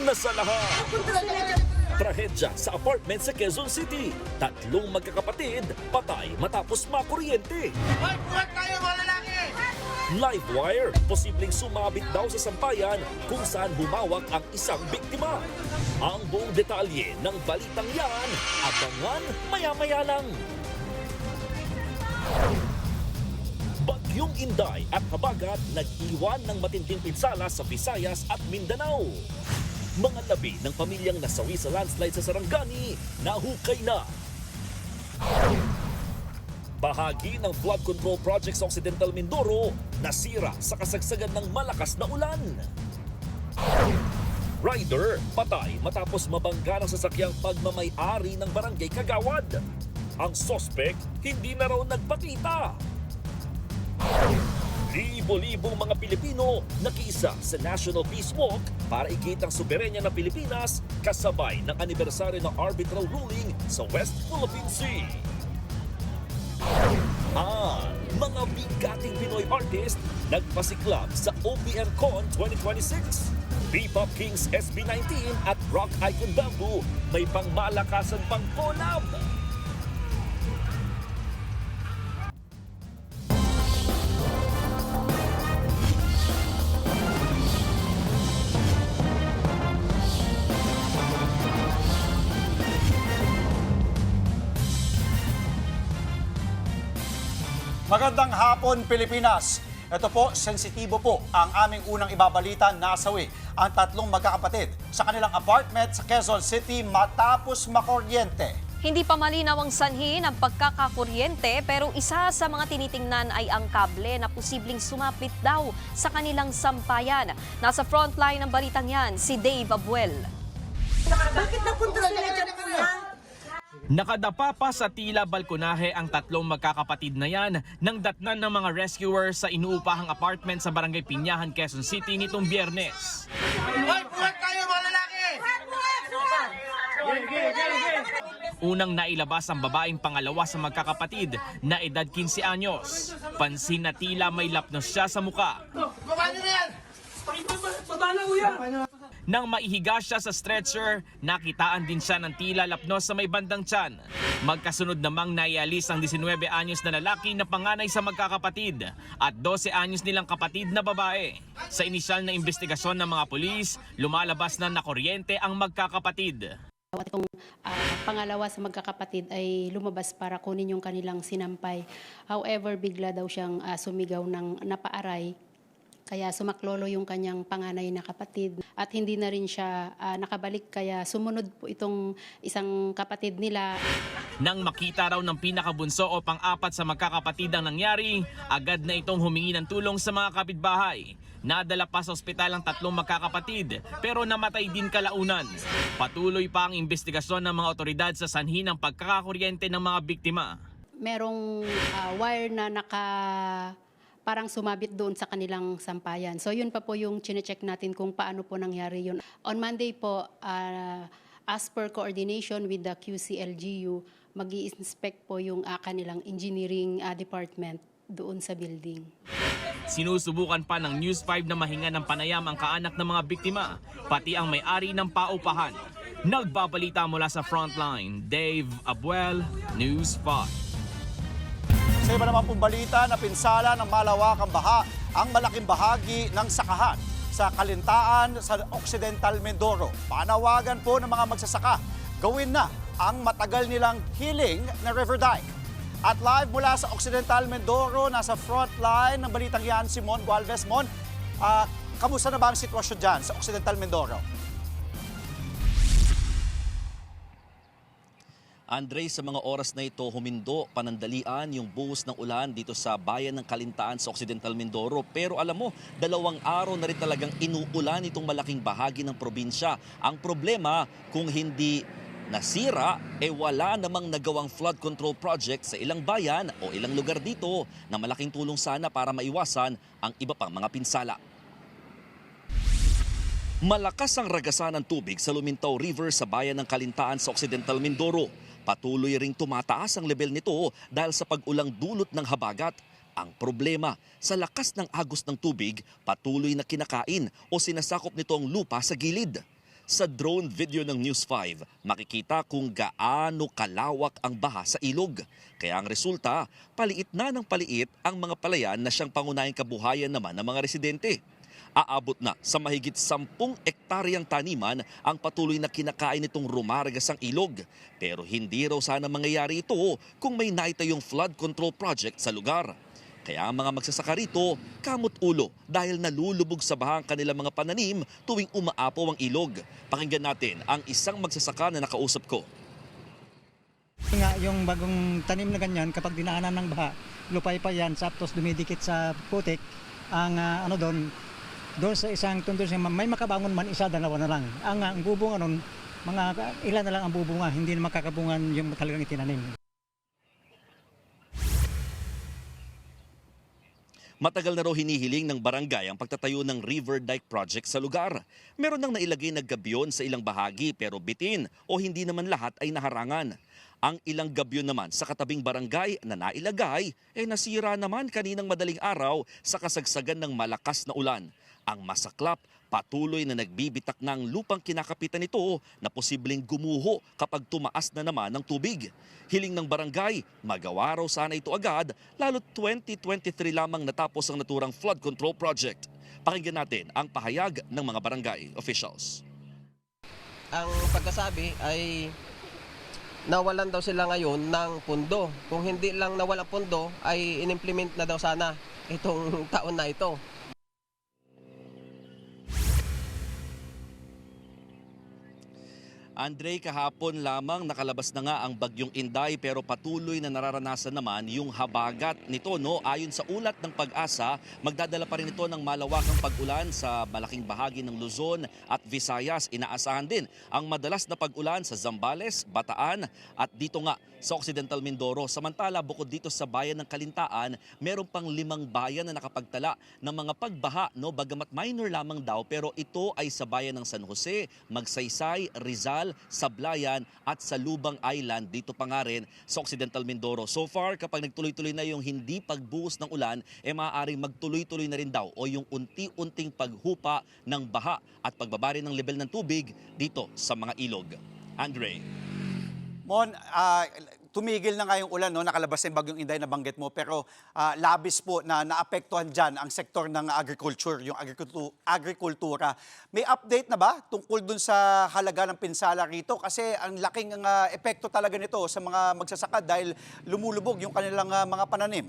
una sa lahat. Trahedya sa apartment sa Quezon City. 3 magkakapatid, patay matapos makuryente. Hoy, buhat kayo mga lalaki! Livewire, posibleng sumabit daw sa sampayan kung saan humawak ang isang biktima. Ang buong detalye ng balitang yan, abangan maya-maya lang. Bagyong Inday at Habagat nag-iwan ng matinding pinsala sa Visayas at Mindanao. Mga labi ng pamilyang nasawi sa landslide sa Sarangani, nahukay na. Bahagi ng flood control project sa Occidental Mindoro, nasira sa kasagsagan ng malakas na ulan. Rider, patay matapos mabangga ng sasakyang pagmamay-ari ng barangay Kagawad. Ang sospek, hindi na raw nagpakita. Libo-libong mga Pilipino nakiisa sa National Peace Walk para ikitang soberenya ng Pilipinas kasabay ng anibersaryo ng arbitral ruling sa West Philippine Sea. Mga bigating Pinoy artist nagpasiklab sa OPM Con 2026. P-Pop Kings SB19 at Rock Icon Bamboo may pangmalakasan pang collab. Magandang hapon, Pilipinas. Ito po, sensitibo po ang aming unang ibabalita. Nasawi ang 3 magkakapatid sa kanilang apartment sa Quezon City matapos makuryente. Hindi pa malinaw ang sanhi ng pagkakakuryente pero isa sa mga tinitingnan ay ang kable na posibleng sumapit daw sa kanilang sampayan. Nasa frontline ng balitang yan, si Dave Abuel. Bakit napunta sila dyan, kuya? Nakadapa pa sa tila balkonahe ang 3 magkakapatid na yan nang datnan ng mga rescuers sa inuupahang apartment sa Barangay Pinyahan, Quezon City nitong Biyernes. Hoy, buhat kayo mga lalaki! Unang nailabas ang babaeng pangalawa sa magkakapatid na edad 15 anyos. Pansin na tila may lapnos siya sa muka. Baba nyo na yan! Nang maihiga siya sa stretcher, nakitaan din siya ng tila lapnos sa may bandang tiyan. Magkasunod namang naialis ang 19 anyos na lalaki na panganay sa magkakapatid at 12 anyos nilang kapatid na babae. Sa inisyal na investigasyon ng mga pulis, lumalabas na nakuryente ang magkakapatid. At itong pangalawa sa magkakapatid ay lumabas para kunin yung kanilang sinampay. However, bigla daw siyang sumigaw ng napaaray. Kaya sumaklolo yung kanyang panganay na kapatid at hindi na rin siya nakabalik kaya sumunod po itong isang kapatid nila. Nang makita raw ng pinakabunso o pang-apat sa magkakapatid ang nangyari, agad na itong humingi ng tulong sa mga kapitbahay. Nadala pa sa ospital ang 3 magkakapatid pero namatay din kalaunan. Patuloy pa ang investigasyon ng mga otoridad sa sanhi ng pagkakakuryente ng mga biktima. Merong wire na parang sumabit doon sa kanilang sampayan. So yun pa po yung chine-check natin kung paano po nangyari yun. On Monday po, as per coordination with the QCLGU, mag-i-inspect po yung kanilang engineering department doon sa building. Sinusubukan pa ng News 5 na mahinga ng panayam ang kaanak ng mga biktima, pati ang may-ari ng paupahan. Nagbabalita mula sa frontline, Dave Abuel, News 5. Sa iba naman pong balita, napinsala ng malawakang baha ang malaking bahagi ng sakahan sa Kalintaan sa Occidental Mindoro. Panawagan po ng mga magsasaka, gawin na ang matagal nilang hiling na river dike. At live mula sa Occidental Mindoro, nasa frontline ng balitang yan si Mon Gualvez. Mon, kamusta na ba ang sitwasyon dyan sa Occidental Mindoro? Andre, sa mga oras na ito, humindo panandalian yung buhos ng ulan dito sa bayan ng Kalintaan sa Occidental Mindoro. Pero alam mo, 2 araw na rin talagang inuulan itong malaking bahagi ng probinsya. Ang problema, kung hindi nasira, wala namang nagawang flood control project sa ilang bayan o ilang lugar dito na malaking tulong sana para maiwasan ang iba pang mga pinsala. Malakas ang ragasan ng tubig sa Lumintao River sa bayan ng Kalintaan sa Occidental Mindoro. Patuloy ring tumataas ang level nito dahil sa pag-ulang dulot ng habagat. Ang problema, sa lakas ng agos ng tubig, patuloy na kinakain o sinasakop nito ang lupa sa gilid. Sa drone video ng News 5, makikita kung gaano kalawak ang baha sa ilog. Kaya ang resulta, paliit na ng paliit ang mga palayan na siyang pangunahing kabuhayan naman ng mga residente. Aabot na sa mahigit 10 ektaryang taniman ang patuloy na kinakain nitong rumaragas ang ilog. Pero hindi raw sana mangyayari ito kung may naitayong flood control project sa lugar. Kaya ang mga magsasaka rito, kamot ulo dahil nalulubog sa baha ang kanilang mga pananim tuwing umaapaw ang ilog. Pakinggan natin ang isang magsasaka na nakausap ko. Nga, yung bagong tanim na ganyan, kapag dinaanan ng baha, lupay pa yan, tapos dumidikit sa putik, ang doon sa isang tundo siya, may makabangon man isa, dalawa na lang. Ang bubunga nun, mga ilan na lang ang bubunga, hindi na makakabungan yung talagang itinanim. Matagal na raw hinihiling ng barangay ang pagtatayo ng River Dike Project sa lugar. Meron nang nailagay na gabyon sa ilang bahagi pero bitin o hindi naman lahat ay naharangan. Ang ilang gabyon naman sa katabing barangay na nailagay nasira naman kaninang madaling araw sa kasagsagan ng malakas na ulan. Ang masaklap, patuloy na nagbibitak ng lupang kinakapitan nito na posibleng gumuho kapag tumaas na naman ng tubig. Hiling ng barangay, magawa raw sana ito agad, lalo't 2023 lamang natapos ang naturang flood control project. Pakinggan natin ang pahayag ng mga barangay officials. Ang pagkasabi ay nawalan daw sila ngayon ng pundo. Kung hindi lang nawalan pundo ay in-implement na daw sana itong taon na ito. Andre, kahapon lamang nakalabas na nga ang bagyong Inday pero patuloy na nararanasan naman yung habagat nito. Ayon sa ulat ng Pag-asa, magdadala pa rin ito ng malawakang pag-ulan sa malaking bahagi ng Luzon at Visayas. Inaasahan din ang madalas na pag-ulan sa Zambales, Bataan at dito nga sa Occidental Mindoro. Samantala, bukod dito sa bayan ng Kalintaan, meron pang 5 bayan na nakapagtala ng mga pagbaha. Bagamat minor lamang daw pero ito ay sa bayan ng San Jose, Magsaysay, Rizal, Sablayan at sa Lubang Island dito pa nga rin sa Occidental Mindoro. So far, kapag nagtuloy-tuloy na yung hindi pagbuhos ng ulan, maaaring magtuloy-tuloy na rin daw o yung unti-unting paghupa ng baha at pagbaba rin ng level ng tubig dito sa mga ilog. Andre. Mon, tumigil na nga yung ulan, nakalabas na yung bagyong Inday na banggit mo, pero labis po na naapektuhan dyan ang sektor ng agriculture, yung agrikultura. May update na ba tungkol dun sa halaga ng pinsala rito? Kasi ang laking epekto talaga nito sa mga magsasaka dahil lumulubog yung kanilang mga pananim.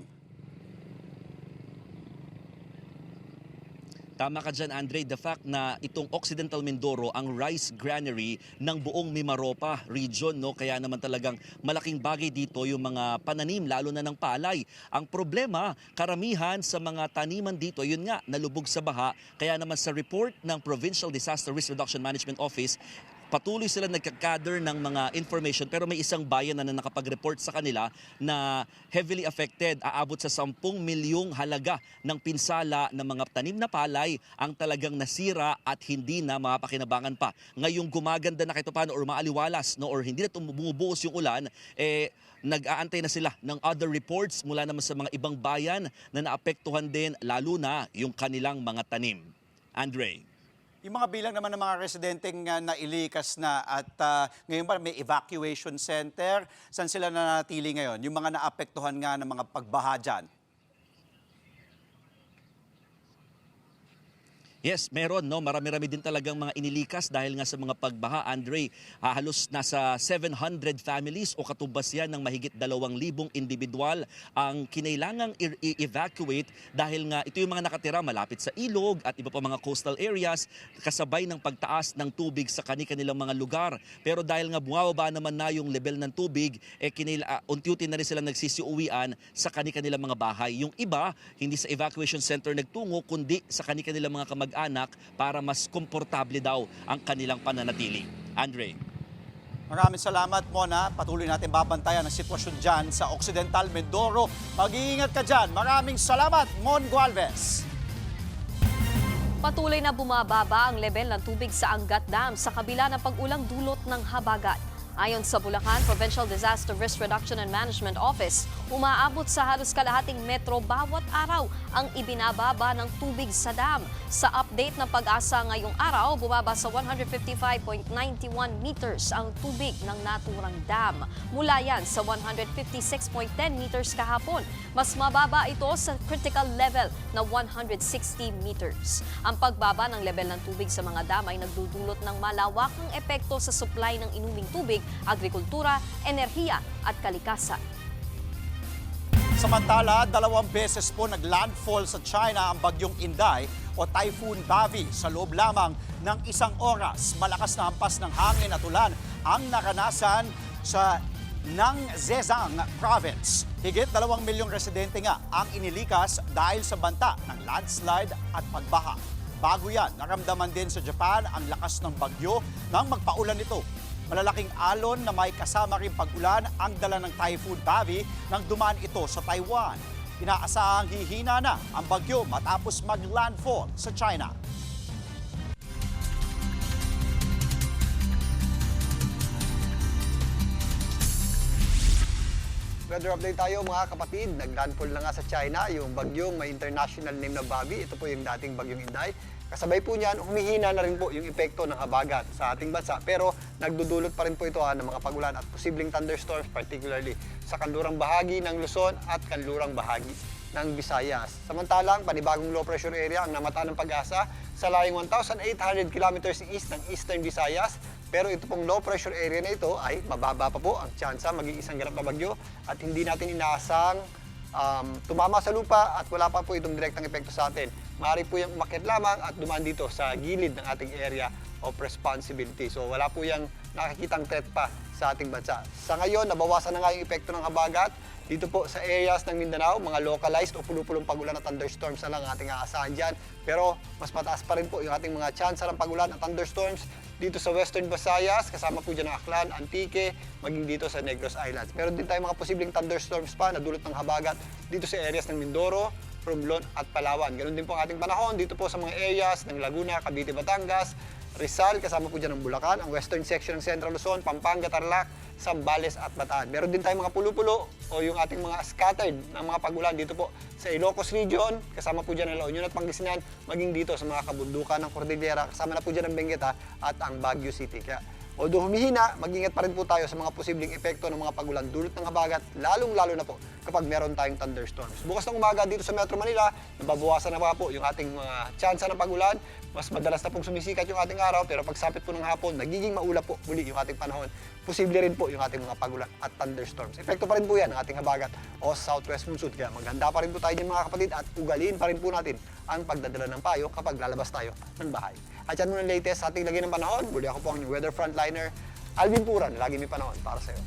Tama ka dyan, Andre. The fact na itong Occidental Mindoro ang rice granary ng buong Mimaropa region. Kaya naman talagang malaking bagay dito yung mga pananim, lalo na ng palay. Ang problema, karamihan sa mga taniman dito, yun nga, nalubog sa baha. Kaya naman sa report ng Provincial Disaster Risk Reduction Management Office, patuloy sila nagka-gather ng mga information pero may isang bayan na nakapag-report sa kanila na heavily affected. Aabot sa 10 milyong halaga ng pinsala ng mga tanim na palay ang talagang nasira at hindi na mapakinabangan pa. Ngayong gumaganda na kahit paano or maaliwalas or hindi na bumubuhos yung ulan, nag-aantay na sila ng other reports mula naman sa mga ibang bayan na naapektuhan din lalo na yung kanilang mga tanim. Andre. Yung mga bilang naman ng mga residenteng nailikas na at ngayon ba may evacuation center? Saan sila nanatili ngayon? Yung mga naapektuhan nga ng mga pagbaha dyan? Yes, meron. Marami-rami din talagang mga inilikas dahil nga sa mga pagbaha. Andre, halos nasa 700 families o katumbas yan ng mahigit 2,000 individual ang kinailangang i-evacuate dahil nga ito yung mga nakatira malapit sa ilog at iba pa mga coastal areas kasabay ng pagtaas ng tubig sa kanilang mga lugar. Pero dahil nga bumababa naman na yung level ng tubig, unti-unti na rin sila nagsisiuwian sa kanilang mga bahay. Yung iba, hindi sa evacuation center nagtungo, kundi sa kanilang mga kamag-anak para mas komportable daw ang kanilang pananatili. Andre. Maraming salamat, Mona. Patuloy natin babantayan ang sitwasyon dyan sa Occidental Mindoro. Mag-iingat ka dyan. Maraming salamat, Mon Gualvez. Patuloy na bumababa ang level ng tubig sa Angat Dam sa kabila ng pag-ulang dulot ng habagat. Ayon sa Bulacan Provincial Disaster Risk Reduction and Management Office, umaabot sa halos kalahating metro bawat araw ang ibinababa ng tubig sa dam. Sa update update ng pag-asa ngayong araw, bumaba sa 155.91 meters ang tubig ng naturang dam. Mula yan sa 156.10 meters kahapon. Mas mababa ito sa critical level na 160 meters. Ang pagbaba ng level ng tubig sa mga dam ay nagdudulot ng malawakang epekto sa supply ng inuming tubig, agrikultura, enerhiya at kalikasan. Samantala, 2 beses po naglandfall sa China ang bagyong Inday o Typhoon Bavi sa loob lamang ng 1 oras. Malakas na hampas ng hangin at ulan ang naranasan sa Zhejiang Province. Higit 2 milyong residente nga ang inilikas dahil sa banta ng landslide at pagbaha. Bago yan, naramdaman din sa Japan ang lakas ng bagyo nang magpaulan ito. Malalaking alon na may kasama rin pag-ulan ang dala ng Typhoon Bavi nang dumaan ito sa Taiwan. Inaasahang hihina na ang bagyo matapos mag-landfall sa China. Weather update tayo mga kapatid. Nag-landfall na nga sa China yung bagyong may international name na Bavi. Ito po yung dating bagyong Inday. Kasabay po niyan, humihina na rin po yung epekto ng habagat sa ating bansa. Pero nagdudulot pa rin po ito ng mga pagulan at posibleng thunderstorms, particularly sa kanlurang bahagi ng Luzon at kanlurang bahagi ng Visayas. Samantalang, panibagong low pressure area ang namataan ng Pag-asa sa layong 1,800 kilometers east ng Eastern Visayas. Pero ito pong low pressure area na ito ay mababa pa po ang tsansa maging isang ganap na bagyo at hindi natin inaasang tumama sa lupa at wala pa po itong direktang epekto sa atin. Maaari po yung umakyat lamang at dumaan dito sa gilid ng ating area of responsibility. So wala po yung nakikitang threat pa sa ating bansa. Sa ngayon, nabawasan na nga yung epekto ng habagat. Dito po sa areas ng Mindanao, mga localized o pulupulong pagulan at thunderstorms na lang ang ating aasahan dyan. Pero mas mataas pa rin po yung ating mga tsansa ng pagulan at thunderstorms dito sa Western Visayas, kasama po dyan ang Aklan, Antique, maging dito sa Negros Islands. Meron din tayong mga posibleng thunderstorms pa na dulot ng habagat dito sa areas ng Mindoro, Romblon at Palawan. Ganun din po ang ating panahon dito po sa mga areas ng Laguna, Cavite, Batangas, Rizal, kasama po dyan ang Bulacan, ang western section ng Central Luzon, Pampanga, Tarlac, Zambales at Bataan. Meron din tayong mga pulo-pulo o yung ating mga scattered na mga pagulan dito po sa Ilocos Region, kasama po dyan ang La Union at Pangasinan, maging dito sa mga kabundukan ng Cordillera, kasama na po dyan ang Bengueta at ang Baguio City. Kaya, although humihina, mag-ingat pa rin po tayo sa mga posibleng epekto ng mga pagulan dulot ng habagat, lalong-lalo na po kapag meron tayong thunderstorms. Bukas ng umaga dito sa Metro Manila, nababawasan na po yung ating mga tsansa ng pagulan. Mas madalas na pong sumisikat yung ating araw, pero pagsapit po ng hapon, nagiging maulap po muli yung ating panahon. Posible rin po yung ating mga pagulan at thunderstorms. Epekto pa rin po yan ng ating habagat o southwest monsoon. Kaya maghanda pa rin po tayo dyan mga kapatid at ugaliin pa rin po natin ang pagdadala ng payo kapag lalabas tayo ng bahay. At yan muna ang latest sa ating lagay ng panahon. Muli ako po ang weather frontliner, Alvin Puran. Lagi may panahon para sa iyo.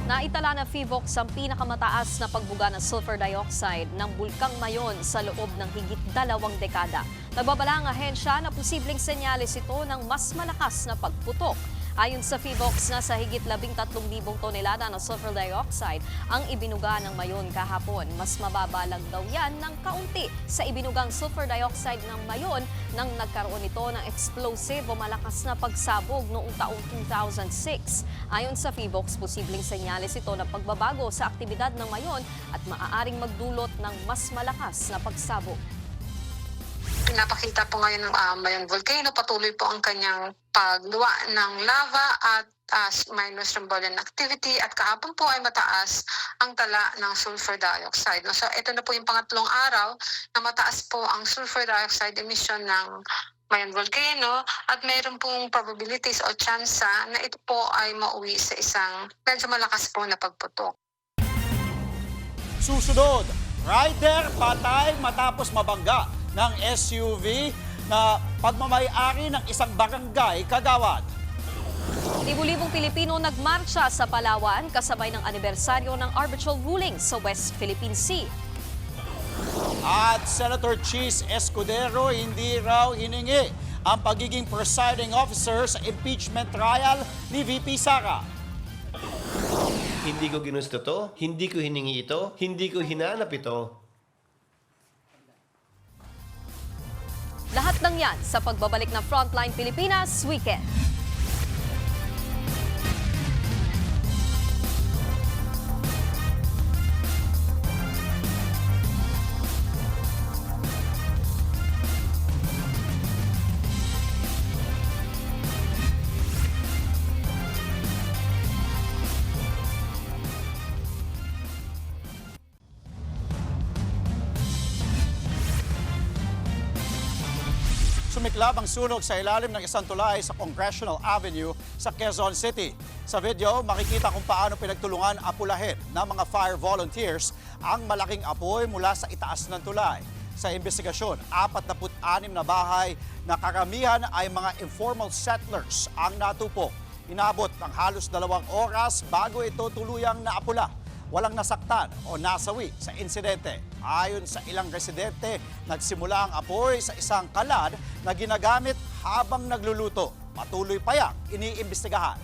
Naitala na PHIVOLCS ang pinakamataas na pagbuga ng sulfur dioxide ng Bulkang Mayon sa loob ng higit 2 dekada. Nagbabala ang ahensya na posibleng senyales ito ng mas malakas na pagputok. Ayon sa PHIVOLCS, nasa higit 13,000 tonelada ng sulfur dioxide ang ibinuga ng Mayon kahapon. Mas mababa lang daw yan ng kaunti sa ibinugang sulfur dioxide ng Mayon nang nagkaroon ito ng explosive o malakas na pagsabog noong taong 2006. Ayon sa PHIVOLCS, posibleng senyales ito ng pagbabago sa aktibidad ng Mayon at maaaring magdulot ng mas malakas na pagsabog. Pinapakita po ngayon ng Mayon Volcano, patuloy po ang kanyang pagluwa ng lava at minus Strombolian activity at kahapon po ay mataas ang tala ng sulfur dioxide. So ito na po yung pangatlong araw na mataas po ang sulfur dioxide emission ng Mayon Volcano at mayroon pong probabilities o tsansa na ito po ay mauwi sa isang medyo malakas po na pagputok. Susunod, rider patay matapos mabangga ng SUV na pagmamay-ari ng isang barangay Kagawad. Libu-libong Pilipino nagmarcha sa Palawan kasabay ng anibersaryo ng arbitral ruling sa West Philippine Sea. At Senator Chis Escudero hindi raw hiningi ang pagiging presiding officer sa impeachment trial ni VP Sara. Hindi ko ginusto to, hindi ko hiningi ito, hindi ko hinanap ito. Lahat ng yan sa pagbabalik ng Frontline Pilipinas Weekend. Sumiklab ang sunog sa ilalim ng isang tulay sa Congressional Avenue sa Quezon City. Sa video, makikita kung paano pinagtulungan apulahin ng mga fire volunteers ang malaking apoy mula sa itaas ng tulay. Sa investigasyon, 46 na bahay na karamihan ay mga informal settlers ang natupok. Inabot ng halos 2 oras bago ito tuluyang naapula. Walang nasaktan o nasawi sa insidente. Ayon sa ilang residente, nagsimula ang apoy sa isang kalad na ginagamit habang nagluluto. Patuloy pa yang iniimbestigahan.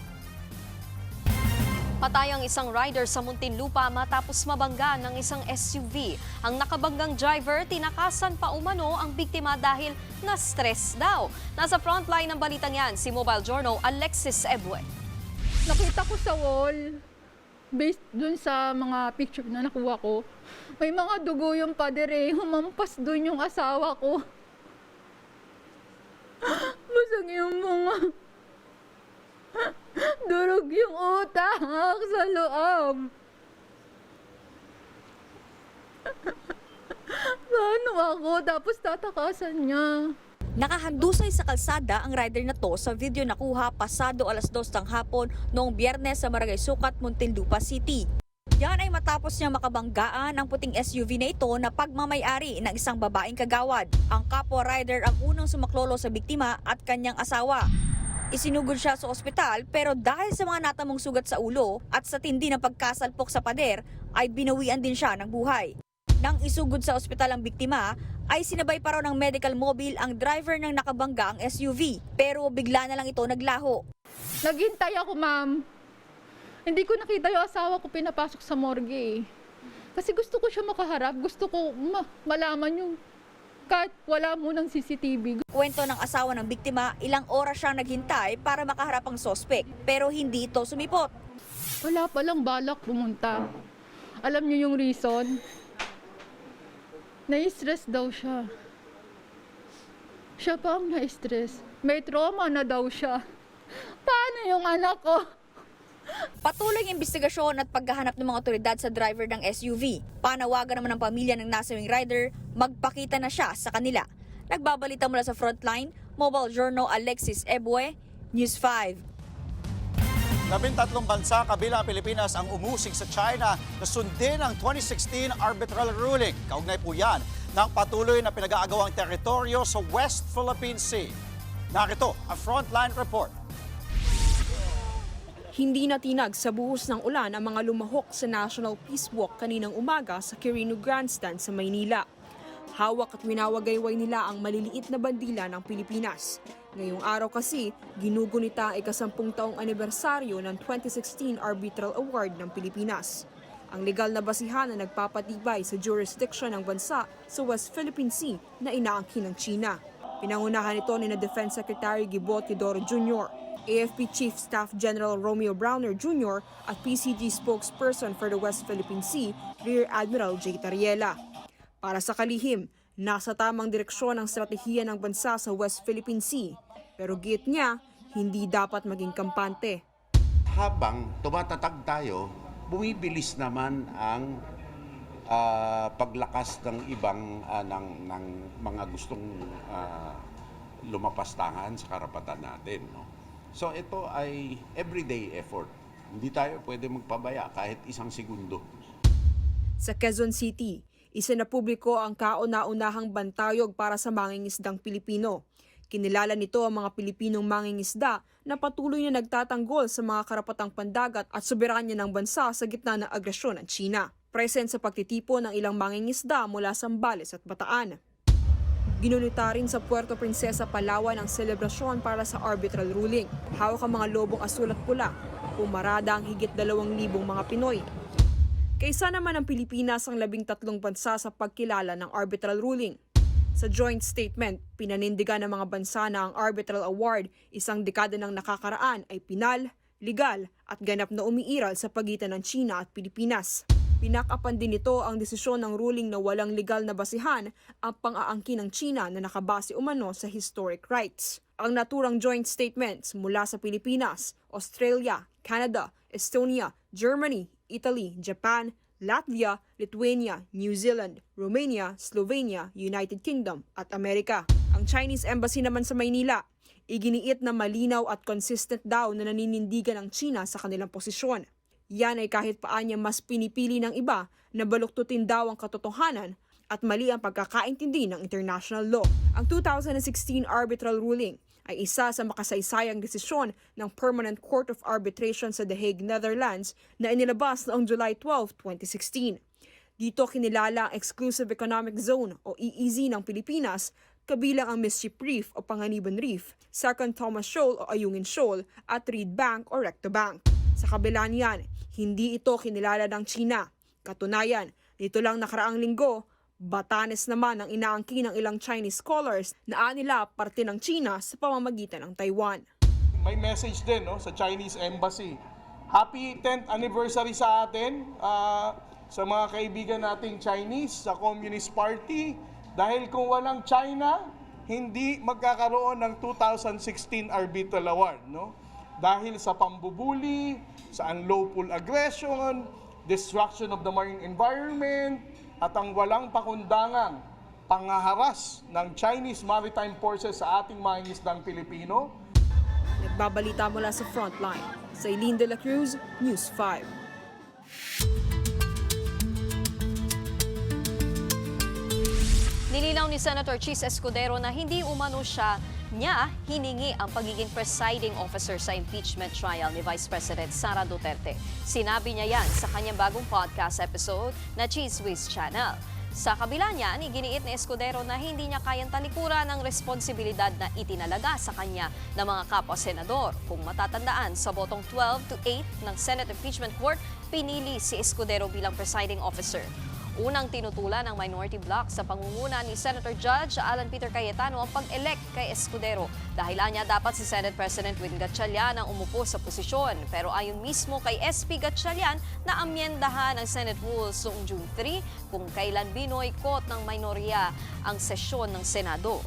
Patay ang isang rider sa Muntinlupa matapos mabangga ng isang SUV. Ang nakabanggang driver, tinakasan pa umano ang biktima dahil na-stress daw. Nasa frontline ng balitang yan, si Mobile Journal Alexis Ebue. Nakita ko sa wall, based dun sa mga picture na nakuha ko, may mga dugo yung pader eh. Humampas dun yung asawa ko. Basag yung mga... Durog yung utak sa loob. Paano ako? Tapos tatakasan niya. Nakahandusay sa kalsada ang rider na to sa video nakuha pasado 2:00 ng hapon noong Biyernes sa Barangay Sukat, Muntinlupa City. Yan ay matapos niya makabanggaan ang puting SUV na ito na pagmamay-ari ng isang babaeng kagawad. Ang kapwa rider ang unang sumaklolo sa biktima at kanyang asawa. Isinugod siya sa ospital pero dahil sa mga natamong sugat sa ulo at sa tindi ng pagkasalpok sa pader ay binawian din siya ng buhay. Nang isugod sa ospital ang biktima, ay sinabay pa raw ng medical mobile ang driver ng nakabangga ang SUV. Pero bigla na lang ito naglaho. Naghintay ako, ma'am. Hindi ko nakita yung asawa ko pinapasok sa morgue. Kasi gusto ko siya makaharap. Gusto ko malaman yung kahit wala mo ng CCTV. Kwento ng asawa ng biktima, ilang oras siyang naghintay para makaharap ang sospek. Pero hindi ito sumipot. Wala palang balak pumunta. Alam niyo yung reason? Na-stress daw siya. Siya pa ang na-stress. May trauma na daw siya. Paano yung anak ko? Patuloy ang investigasyon at paghahanap ng mga otoridad sa driver ng SUV. Panawagan naman ng pamilya ng nasawing rider, magpakita na siya sa kanila. Nagbabalita mula sa frontline, Mobile Journal Alexis Ebue, News 5. 13 bansa kabilang ang Pilipinas ang umusig sa China na sundin ang 2016 arbitral ruling. Kaugnay po yan ng patuloy na pinag-aagawang teritoryo sa West Philippine Sea. Narito ang frontline report. Hindi natinag sa buhos ng ulan ang mga lumahok sa National Peace Walk kaninang umaga sa Quirino Grandstand sa Maynila. Hawak at winawagayway nila ang maliliit na bandila ng Pilipinas. Ngayong araw kasi, ginugunita ang ika-10 taong anibersaryo ng 2016 Arbitral Award ng Pilipinas. Ang legal na basihan na nagpapatibay sa jurisdiction ng bansa sa West Philippine Sea na inaangkin ng China. Pinangunahan ito ni Defense Secretary Gibot Teodoro Jr., AFP Chief Staff General Romeo Browner Jr. at PCG spokesperson for the West Philippine Sea, Rear Admiral J. Tariela. Para sa kalihim, nasa tamang direksyon ang estratehiya ng bansa sa West Philippine Sea. Pero giit niya, hindi dapat maging kampante. Habang tumatatag tayo, bumibilis naman ang paglakas ng ibang ng mga gustong lumapastangan sa karapatan natin. No? So ito ay everyday effort. Hindi tayo pwede magpabaya kahit isang segundo. Sa Quezon City, isinapubliko ang kauna-unahang bantayog para sa mangingisdang Pilipino. Kinilala nito ang mga Pilipinong mangingisda na patuloy na nagtatanggol sa mga karapatang pandagat at soberanya ng bansa sa gitna ng agresyon ng China. Present sa pagtitipon ng ilang mangingisda mula Zambales at Bataan. Ginunita rin sa Puerto Princesa, Palawan ang selebrasyon para sa arbitral ruling. Hawak ang mga lobong asul at pula. Pumarada ang higit 2,000 mga Pinoy. Kaysa naman ang Pilipinas ang 13 bansa sa pagkilala ng arbitral ruling. Sa joint statement, pinanindigan ng mga bansa na ang arbitral award isang dekada ng nakakaraan ay pinal, legal at ganap na umiiral sa pagitan ng China at Pilipinas. Pinakapan din nito ang desisyon ng ruling na walang legal na basihan ang pang-aangkin ng China na nakabase umano sa historic rights. Ang naturang joint statements mula sa Pilipinas, Australia, Canada, Estonia, Germany, Italy, Japan, Latvia, Lithuania, New Zealand, Romania, Slovenia, United Kingdom at Amerika. Ang Chinese Embassy naman sa Maynila, iginiit na malinaw at consistent daw na naninindigan ng China sa kanilang posisyon. Yan ay kahit paanya mas pinipili ng iba na baluktutin daw ang katotohanan at mali ang pagkakaintindi ng international law. Ang 2016 arbitral ruling ay isa sa makasaysayang desisyon ng Permanent Court of Arbitration sa The Hague, Netherlands na inilabas noong July 12, 2016. Dito kinilala ang Exclusive Economic Zone o EEZ ng Pilipinas, kabilang ang Mischief Reef o Panganiban Reef, Second Thomas Shoal o Ayungin Shoal at Reed Bank o Recto Bank. Sa kabila niyan, hindi ito kinilala ng China. Katunayan, dito lang nakaraang linggo, Batanes naman ang inaangkin ng ilang Chinese scholars na nila parte ng China sa pamamagitan ng Taiwan. May message din sa Chinese Embassy. Happy 10th anniversary sa atin, sa mga kaibigan nating Chinese, sa Communist Party. Dahil kung walang China, hindi magkakaroon ng 2016 Arbitral Award. Dahil sa pambubuli, sa unlawful aggression, destruction of the marine environment, at ang walang pakundangang pangaharas ng Chinese Maritime Forces sa ating mga isdang Pilipino. Nagbabalita mula sa Frontline, sa Eileen de la Cruz, News 5. Nilinaw ni Senator Chis Escudero na hindi umano niya hiningi ang pagiging presiding officer sa impeachment trial ni Vice President Sara Duterte. Sinabi niya yan sa kanyang bagong podcast episode na Cheese Whiz Channel. Sa kabila niyan, iginiit ni Escudero na hindi niya kayang talikuran ang responsibilidad na itinalaga sa kanya ng mga kapwa-senador. Kung matatandaan, sa botong 12-8 ng Senate Impeachment Court, pinili si Escudero bilang presiding officer. Unang tinutulan ng minority bloc sa pangunguna ni Senator Judge Alan Peter Cayetano ang pag-elect kay Escudero. Dahilan niya dapat si Senate President Win Gatchalian ang umupo sa posisyon. Pero ayon mismo kay SP Gatchalian na amyendahan ng Senate Rules noong June 3 kung kailan binoykot ng minorya ang sesyon ng Senado.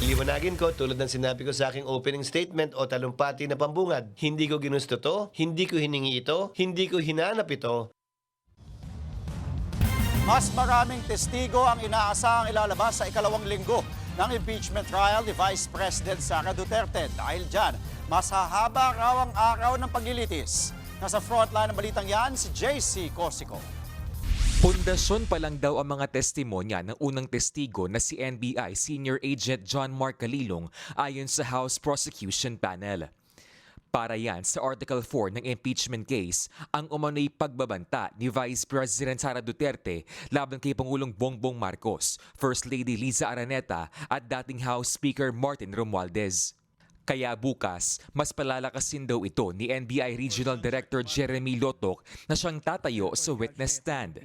Liwanagin ko tulad ng sinabi ko sa aking opening statement o talumpati na pambungad. Hindi ko ginusto to, hindi ko hiningi ito, hindi ko hinanap ito. Mas maraming testigo ang inaasahang ilalabas sa ikalawang linggo ng impeachment trial ni Vice President Sara Duterte. Dahil dyan, mas hahaba raw ang araw ng paglilitis. Nasa frontline ng balitang yan, si JC Corsico. Pundasyon pa lang daw ang mga testimonya ng unang testigo na si NBI Senior Agent John Mark Calilong ayon sa House Prosecution Panel. Para yan sa Article 4 ng impeachment case, ang umano'y pagbabanta ni Vice President Sara Duterte laban kay Pangulong Bongbong Marcos, First Lady Liza Araneta at dating House Speaker Martin Romualdez. Kaya bukas, mas palalakasin daw ito ni NBI Regional Director Jeremy Lotok na siyang tatayo sa witness stand.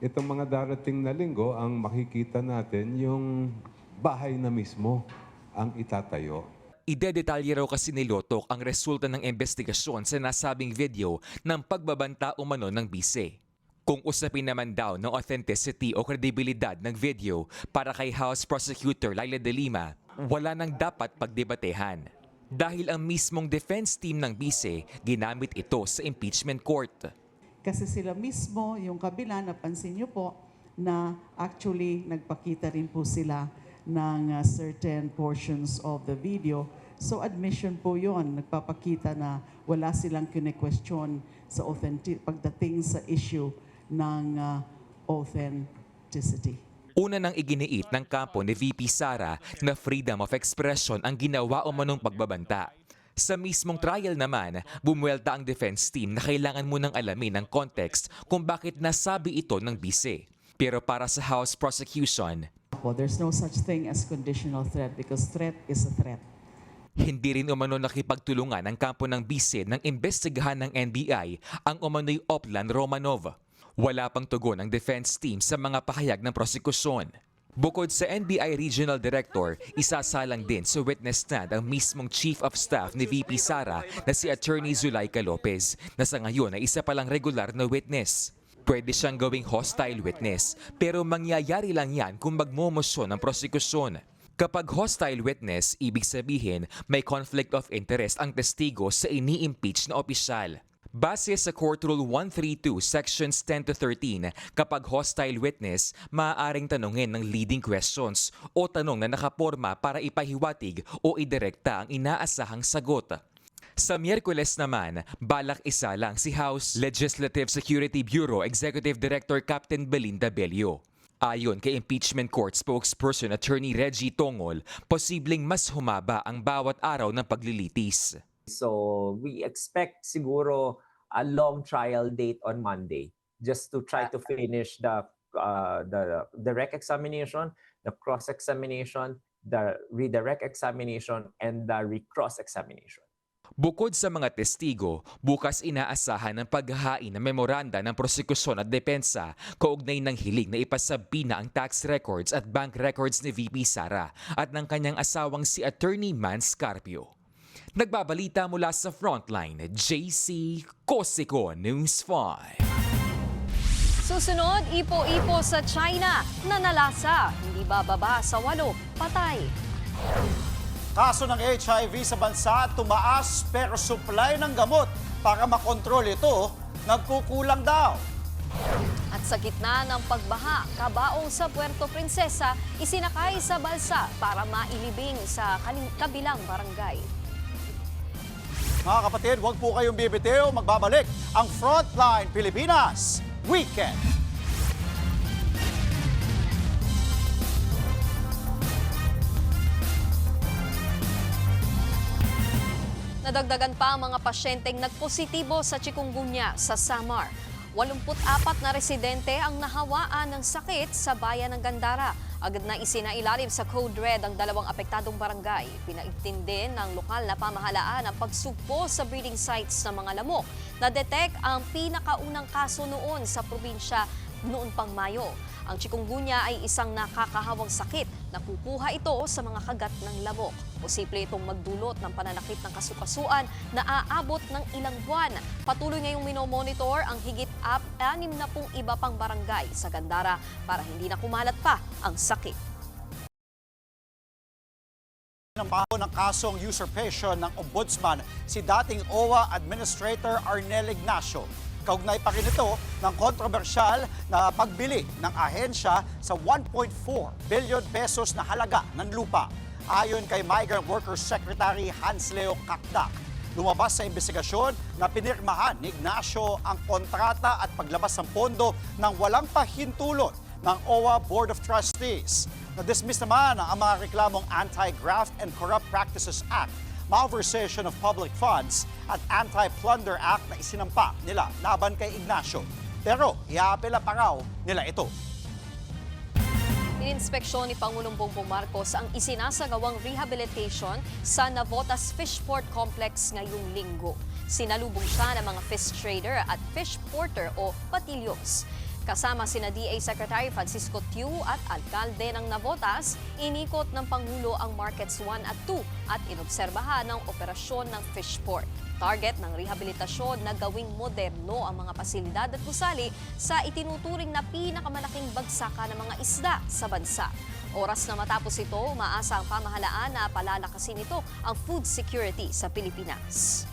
Itong mga darating na linggo, ang makikita natin yung bahay na mismo ang itatayo. Idedetalye raw kasi ni Lotok ang resulta ng investigasyon sa nasabing video ng pagbabanta umano ng bise. Kung usapin naman daw ng authenticity o kredibilidad ng video para kay House Prosecutor Laila de Lima, wala nang dapat pagdebatehan. Dahil ang mismong defense team ng bise, ginamit ito sa impeachment court. Kasi sila mismo, yung kabila, napansin niyo po, na actually nagpakita rin po sila ng certain portions of the video. So admission po yon, nagpapakita na wala silang kine-question sa pagdating sa issue ng authenticity. Una nang iginiit ng kampo ni VP Sara na freedom of expression ang ginawa umanong pagbabanta. Sa mismong trial naman, bumuwelta ang defense team na kailangan munang alamin ang context kung bakit nasabi ito ng bise. Pero para sa House Prosecution, there's no such thing as conditional threat because threat is a threat. Hindi rin umano nakipagtulungan ang kampo ng bise ng imbestigahan ng NBI ang umano'y Oplan Romanov. Wala pang tugon ang defense team sa mga pahayag ng prosekusyon. Bukod sa NBI Regional Director, isasalang din sa witness stand ang mismong Chief of Staff ni VP Sara na si Attorney Zulaika Lopez na sa ngayon ay isa palang regular na witness. Pwede siyang gawing hostile witness, pero mangyayari lang yan kung magmomosyon ang prosekusyon. Kapag hostile witness, ibig sabihin may conflict of interest ang testigo sa ini-impeach na opisyal. Base sa Court Rule 132, Sections 10 to 13, kapag hostile witness, maaaring tanungin ng leading questions o tanong na nakaporma para ipahiwatig o idirekta ang inaasahang sagot. Sa Miyerkules naman, balak isa lang si House Legislative Security Bureau Executive Director Captain Belinda Bello. Ayon kay Impeachment Court spokesperson Attorney Reggie Tongol, posibleng mas humaba ang bawat araw ng paglilitis. So we expect siguro a long trial date on Monday just to try to finish the direct examination, the cross-examination, the redirect examination, and the recross examination. Bukod sa mga testigo, bukas inaasahan ng paghahain ng memoranda ng prosekusyon at depensa kaugnay ng hiling na ipasabina ang tax records at bank records ni VP Sara at ng kanyang asawang si Attorney Man Scarpio. Nagbabalita mula sa Frontline, JC Cosico, News 5. Susunod, ipo-ipo sa China, nanalasa, hindi bababa sa 8, patay. Kaso ng HIV sa bansa tumaas pero supply ng gamot para makontrol ito, nagkukulang daw. At sa gitna ng pagbaha, kabaong sa Puerto Princesa, isinakay sa balsa para mailibing sa kabilang barangay. Mga kapatid, huwag po kayong bibitiw. Magbabalik ang Frontline Pilipinas Weekend. Nadagdagan pa ang mga pasyenteng nagpositibo sa chikungunya sa Samar. 84 na residente ang nahawaan ng sakit sa bayan ng Gandara. Agad na isinailalim sa Code Red ang 2 apektadong barangay. Pinaigtindi ng lokal na pamahalaan ang pagsugpo sa breeding sites ng mga lamok. Na-detect ang pinakaunang kaso noon sa probinsya noon pang Mayo. Ang chikungunya ay isang nakakahawang sakit na kukuha ito sa mga kagat ng lamok. Posible itong magdulot ng pananakit ng kasukasuan na aabot ng ilang buwan. Patuloy ngayong minomonitor ang higit 60 iba pang barangay sa Gandara para hindi na kumalat pa ang sakit. Ng baho ng kasong usurpation ng Ombudsman si dating OWA Administrator Arnel Ignacio. Kaugnay pa rin ito ng kontrobersyal na pagbili ng ahensya sa 1.4 billion pesos na halaga ng lupa. Ayon kay Migrant Workers Secretary Hans Leo Kakdak, lumabas sa investigasyon na pinirmahan ni Ignacio ang kontrata at paglabas ng pondo ng walang pahintulot ng OWA Board of Trustees. Na-dismiss naman ang mga reklamong Anti-Graft and Corrupt Practices Act, Malversation of Public Funds at Anti-Plunder Act na isinampa nila laban kay Ignacio. Pero iapela pa raw nila ito. Ininspeksyon ni Pangulong Bongbong Marcos ang isinasagawang rehabilitation sa Navotas Fishport Complex ngayong linggo. Sinalubong siya ng mga fish trader at fish porter o patilyos. Kasama sina DA Secretary Francisco Tiu at alkalde ng Navotas, inikot ng Pangulo ang Markets 1 at 2 at inobserbahan ang operasyon ng fishport. Target ng rehabilitasyon na gawing moderno ang mga pasilidad at gusali sa itinuturing na pinakamalaking bagsakan ng mga isda sa bansa. Oras na matapos ito, umaasa ang pamahalaan na palalakasin ito ang food security sa Pilipinas.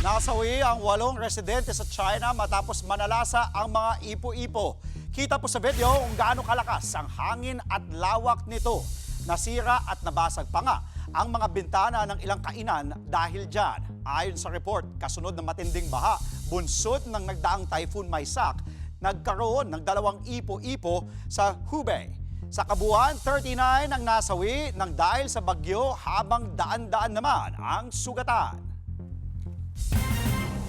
Nasawi ang 8 residente sa China matapos manalasa ang mga ipo-ipo. Kita po sa video kung gaano kalakas ang hangin at lawak nito. Nasira at nabasag pa nga ang mga bintana ng ilang kainan dahil dyan. Ayon sa report, kasunod ng matinding baha, bunsod ng nagdaang Typhoon Maisak, nagkaroon ng 2 ipo-ipo sa Hubei. Sa kabuuan, 39 ang nasawi ng dahil sa bagyo habang daan-daan naman ang sugatan.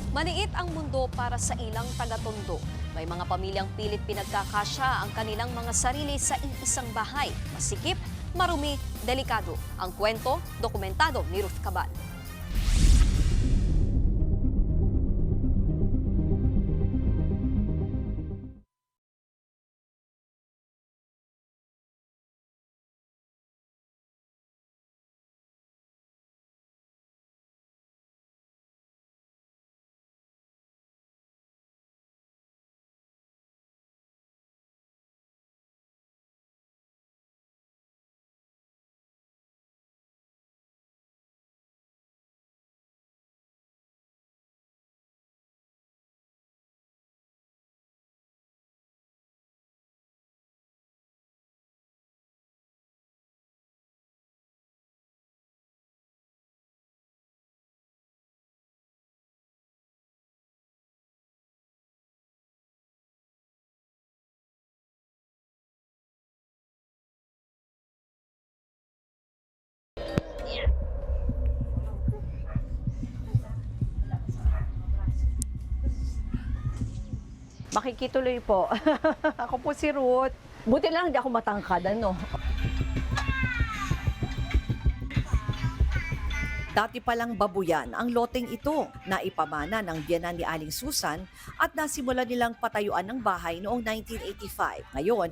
Maniit ang mundo para sa ilang taga-Tondo. May mga pamilyang pilit pinagkakasya ang kanilang mga sarili sa iisang bahay. Masikip, marumi, delikado. Ang kwento, dokumentado ni Ruth Cabal. Makikituloy po. Ako po si Ruth. Buti lang hindi ako matangkad, ano? Dati palang babuyan ang loteng ito na ipamana ng biyenan ni Aling Susan at nasimula nilang patayuan ng bahay noong 1985. Ngayon,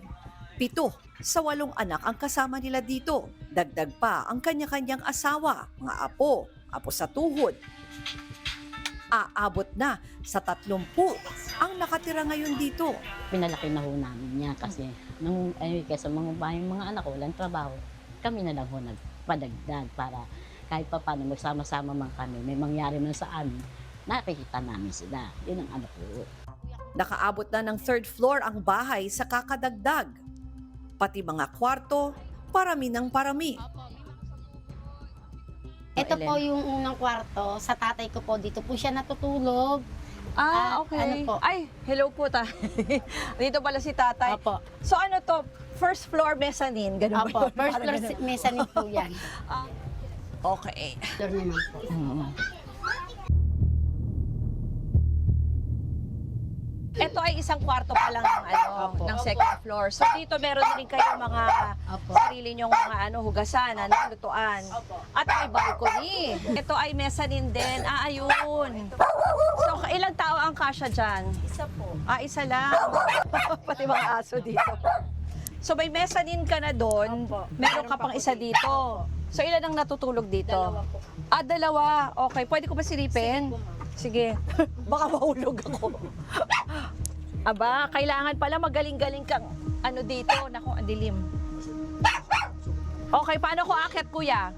7 sa 8 anak ang kasama nila dito. Dagdag pa ang kanya-kanyang asawa, mga apo sa tuhod. Aabot na sa 30 ang nakatira ngayon dito. Pinalaki na ho namin niya kasi nung kaysa mga anak ko walang trabaho, kami na lang ho nagpadagdag para kahit pa paano magsama-sama man kami, may mangyari man sa amin, nakikita namin sila. Yun ang ano ko. Nakaabot na ng 3rd floor ang bahay sa kakadagdag. Pati mga kwarto, parami ng parami. Ito po yung unang kwarto. Sa tatay ko po, dito po siya natutulog. Okay. Ano po? Ay, hello po dito pala si tatay. Opo. So ano to? First floor mezzanine, ganun Opo, ba yun? first floor mezzanine po yan. Okay. Floor naman po. Ito ay isang kwarto pa lang ng second floor. So dito meron din kayo mga sarili nyong mga hugasan, lutuan. At may balcony. Ito ay mezzanine din. Ayun. So ilang tao ang kasya dyan? Isa po. Isa lang. Pati mga aso dito. So may mezzanine ka na doon, meron ka pang isa dito. So ilan ang natutulog dito? Dalawa. Okay, pwede ko ba silipin? Sige. Baka mahulog ako. Aba, kailangan pala magaling-galing kang dito. Naku, ang dilim. Okay, paano ko aakyat, kuya?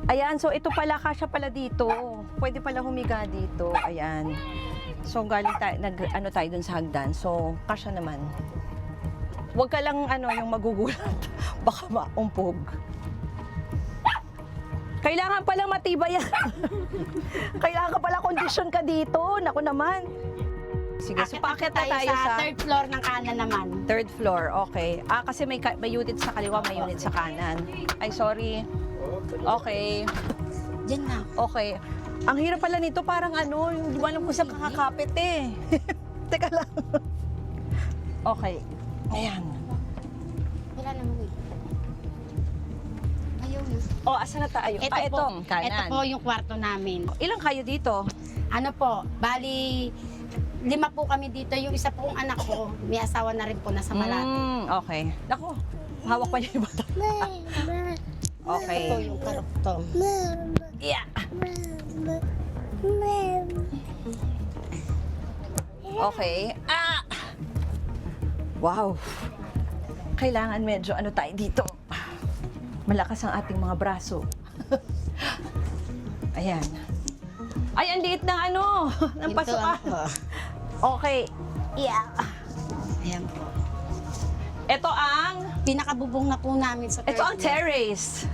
Ayan, so ito pala, kasya pala dito. Pwede pala humiga dito. Ayan. So galing tayo, tayo dun sa hagdan. So, kasya naman. Huwag ka lang yung magugulat. Baka maumpog. Kailangan palang matibay yan. Kailangan ka pala kondisyon ka dito. Naku naman. Sige, so paakyat na tayo sa 3rd floor ng kanan naman. 3rd floor, okay. Kasi may unit sa kaliwa, may unit sa kanan. Ay, sorry. Okay. Diyan na. Okay. Ang hirap pala nito, parang hindi mo alam kung saan kakakapit eh. Teka lang. Okay. Ayan. Wala naman. Ayaw na. Asan na tayo? Ito kanan. Ito po yung kwarto namin. Ilang kayo dito? Bali, 5 po kami dito. Yung isa pong anak ko, may asawa na rin po nasa Malate. Okay. Naku, hawak pa niya yung bata. Okay. Ito po yung karugtong. Yeah. Okay. Wow. Kailangan medyo tayo dito. Malakas ang ating mga braso. Ayan. Ay, ang liit ng ng pasukan. Okay. Yeah. Ayan po. Ito ang pinakabubong na po namin sa ito ang terrace.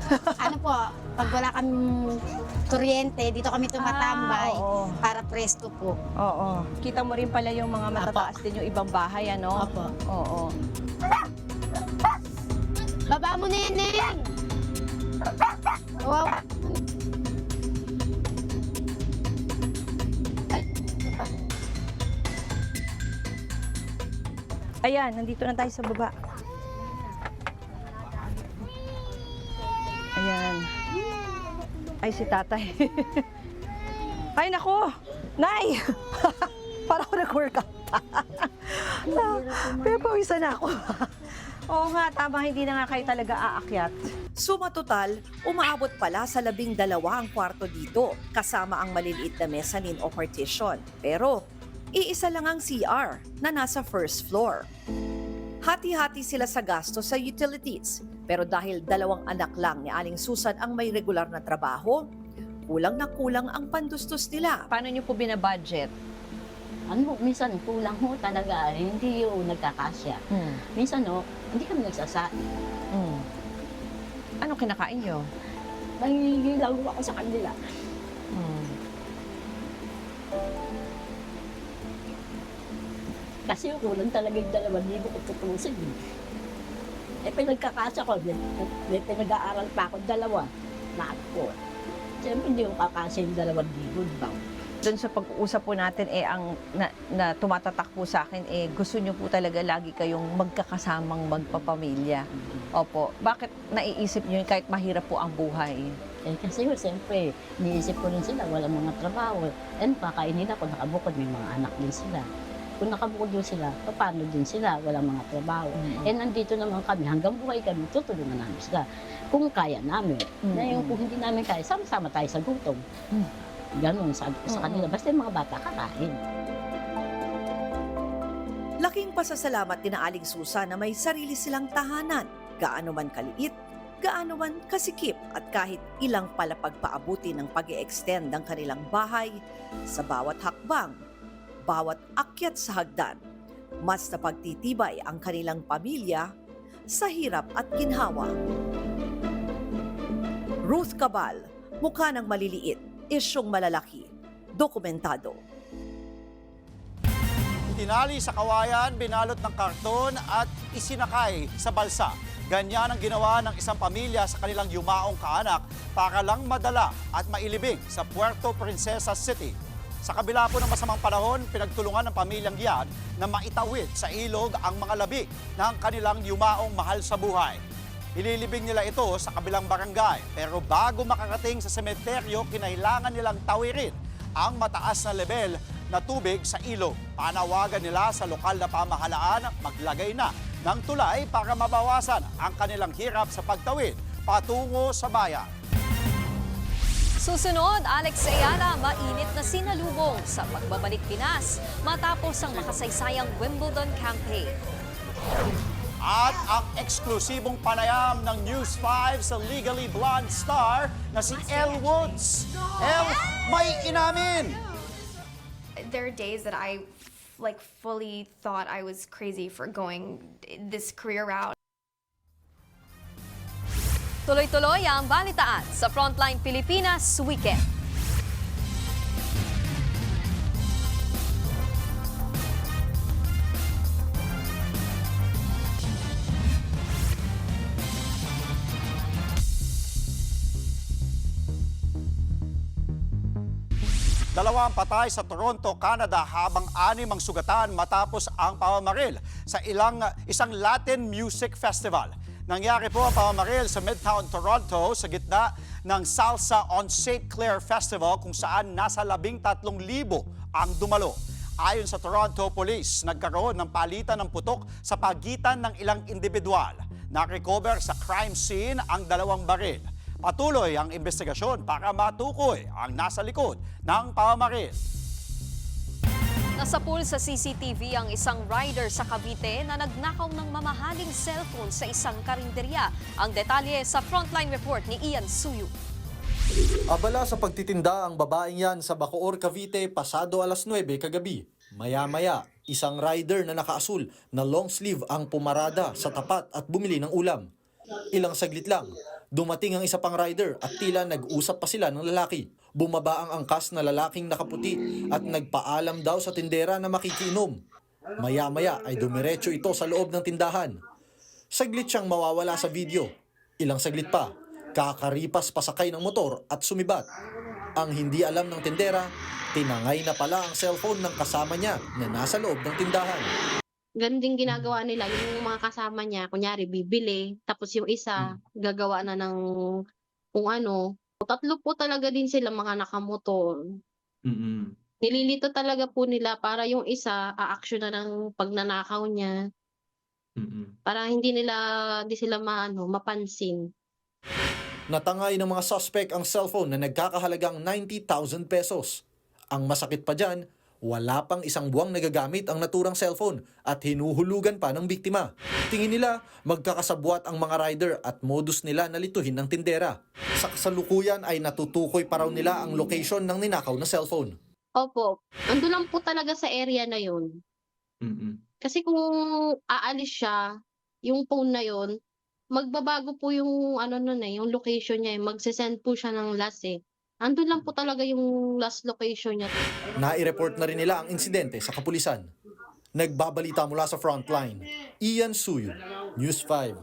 Pag wala kaming kuryente, dito kami tumatambay para presko po. Oo. Kita mo rin pala yung mga matataas din yung ibang bahay, Opo. Oo. Baba mo na yan, Neng! Wow! Ayan, nandito na tayo sa baba. Ayan. Ay, si tatay. Ay, nako! Nay! Para ako nag-workout. Pero pawisan na ako. Oo nga, tama, hindi na nga kayo talaga aakyat. Suma total, umaabot pala sa 12 ang kwarto dito, kasama ang maliliit na mezzanine o partition. Pero, iisa lang ang CR na nasa 1st floor. Hati-hati sila sa gasto sa utilities, pero dahil 2 anak lang ni Aling Susan ang may regular na trabaho, kulang na kulang ang pandustos nila. Paano niyo po binabudget? Minsan kulang ho talaga, hindi yung nagkakasya. Minsan hindi kami nagsasain. Anong kinakain niyo? Nangigilaw ako sa kanila. Kasi kulang talaga yung 2,000 kung tutusin. Pinagkakasya ko, may pinag-aaral pa ako 2 na ako. siyempre hindi ko kakasya yung 2,000, di ba? Doon sa pag-uusap po natin, ang na tumatatak po sa akin, gusto nyo po talaga lagi kayong magkakasamang magpapamilya. Opo. Bakit naiisip nyo yun kahit mahirap po ang buhay? Kasi siyempre, iniisip ko rin sila, walang mga trabaho. And pakainin nila kung nakabukod, may mga anak din sila. Kung nakabukod din sila, paano din sila, walang mga trabaho. And nandito naman kami, hanggang buhay kami, tutulungan namin sila. Kung kaya namin. Na yung kung hindi namin kaya, sama-sama tayo sa gutom. Ganon sa kanila. Basta yung mga bata kakain. Laking pasasalamat din na Aling Susa na may sarili silang tahanan. Gaano man kaliit, gaano man kasikip at kahit ilang palapag paabuti ng pag-i-extend ng kanilang bahay sa bawat hakbang, bawat akyat sa hagdan. Mas napagtitibay ang kanilang pamilya sa hirap at ginhawa. Ruth Cabal, mukha ng maliliit, isyong malalaki, dokumentado. Tinali sa kawayan, binalot ng karton at isinakay sa balsa. Ganyan ang ginawa ng isang pamilya sa kanilang yumaong kaanak para lang madala at mailibing sa Puerto Princesa City. Sa kabila po ng masamang panahon, pinagtulungan ng pamilyang yan na maitawid sa ilog ang mga labi ng kanilang yumaong mahal sa buhay. Ililibing nila ito sa kabilang barangay, pero bago makarating sa sementeryo, kinailangan nilang tawirin ang mataas na level na tubig sa ilog. Panawagan nila sa lokal na pamahalaan maglagay na ng tulay para mabawasan ang kanilang hirap sa pagtawid patungo sa bayan. Susunod, Alex Ayala, mainit na sinalubong sa pagbabalik Pinas matapos ang makasaysayang Wimbledon campaign. At ang eksklusibong panayam ng News 5 sa Legally Blonde star na si Elle Woods. Elle, may inamin! There are days that I fully thought I was crazy for going this career route. Tuloy-tuloy ang balitaan sa Frontline Pilipinas Weekend. Dalawang patay sa Toronto, Canada habang 6 ang sugatan matapos ang pamamaril sa isang Latin Music Festival. Nangyari po ang pamamaril sa Midtown Toronto sa gitna ng Salsa on St. Clair Festival kung saan nasa 13,000 ang dumalo. Ayon sa Toronto Police, nagkaroon ng palitan ng putok sa pagitan ng ilang individual. Na-recover sa crime scene ang 2 baril. Patuloy ang investigasyon para matukoy ang nasa likod ng pamamaril. Nasa pool sa CCTV ang isang rider sa Cavite na nagnakaw ng mamahaling cellphone sa isang karinderya. Ang detalye sa Frontline Report ni Ian Suyu. Abala sa pagtitinda ang babaeng yan sa Bacoor, Cavite pasado 9:00 kagabi. Maya-maya, isang rider na nakaasul na long sleeve ang pumarada sa tapat at bumili ng ulam. Ilang saglit lang, dumating ang isa pang rider at tila nag-usap pa sila ng lalaki. Bumaba ang angkas na lalaking nakaputi at nagpaalam daw sa tindera na makikiinom. Maya-maya ay dumiretso ito sa loob ng tindahan. Saglit siyang mawawala sa video. Ilang saglit pa, kakaripas pasakay ng motor at sumibat. Ang hindi alam ng tindera, tinangay na pala ang cellphone ng kasama niya na nasa loob ng tindahan. Ganun din ginagawa nila, yung mga kasama niya, kunyari bibili, tapos yung isa gagawa na ng kung ano. 3 po talaga din sila mga nakamotor. Nililito talaga po nila para yung isa a-action na ng pagnanakaw niya. Para hindi sila mapansin. Natangay ng mga suspect ang cellphone na nagkakahalagang 90,000 pesos. Ang masakit pa dyan, wala pang 1 buwang nagagamit ang naturang cellphone at hinuhulugan pa ng biktima. Tingin nila magkakasabwat ang mga rider at modus nila na lituhin ng tindera. Sa kasalukuyan ay natutukoy pa raw nila ang location ng ninakaw na cellphone. Opo, ando lang po talaga sa area na yun. Kasi kung aalis siya, yung phone na yun, magbabago po yung yung location niya, magsesend po siya ng last Andun lang po talaga yung last location niya. Nai-report na rin nila ang insidente sa kapulisan. Nagbabalita mula sa Frontline, Ian Suyu, News 5.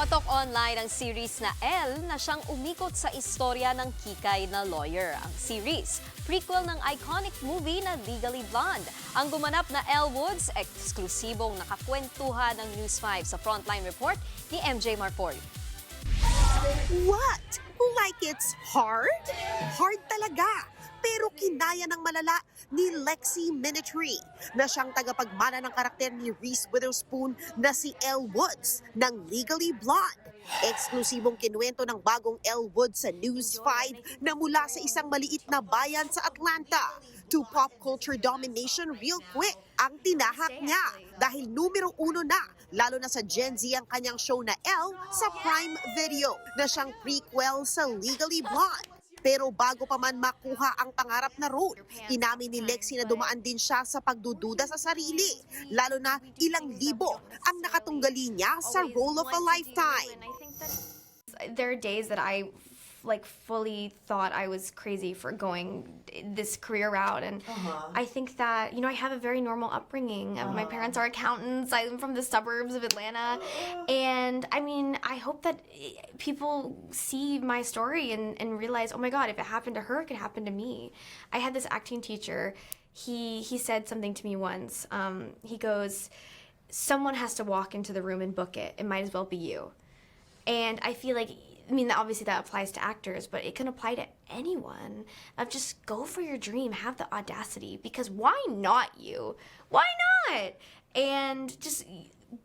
Pumatok online ang series na Elle na siyang umikot sa istorya ng kikay na lawyer. Ang series, prequel ng iconic movie na Legally Blonde. Ang gumanap na Elle Woods, eksklusibong nakakwentuhan ng News 5 sa Frontline Report ni MJ Marfori. What? Like it's hard? Hard talaga. Pero kinaya ng malala ni Lexi Minitry na siyang tagapagmana ng karakter ni Reese Witherspoon na si Elle Woods ng Legally Blonde. Eksklusibong kinuwento ng bagong Elle Woods sa News 5 na mula sa isang maliit na bayan sa Atlanta to pop culture domination real quick ang tinahak niya dahil numero 1 na lalo na sa Gen Z ang kanyang show na Elle sa Prime Video na siyang prequel sa Legally Blonde. Pero bago pa man makuha ang pangarap na role, inamin ni Lexi na dumaan din siya sa pagdududa sa sarili, lalo na ilang libo ang nakatunggali niya sa role of a lifetime. There are days that I fully thought I was crazy for going this career route, and I think that I have a very normal upbringing. My parents are accountants. I'm from the suburbs of Atlanta, and I mean, I hope that people see my story and realize, oh my God, if it happened to her, it could happen to me. I had this acting teacher. He said something to me once. He goes, "Someone has to walk into the room and book it. It might as well be you." And I feel like, I mean, obviously that applies to actors, but it can apply to anyone. Just go for your dream, have the audacity, because why not you? Why not? And just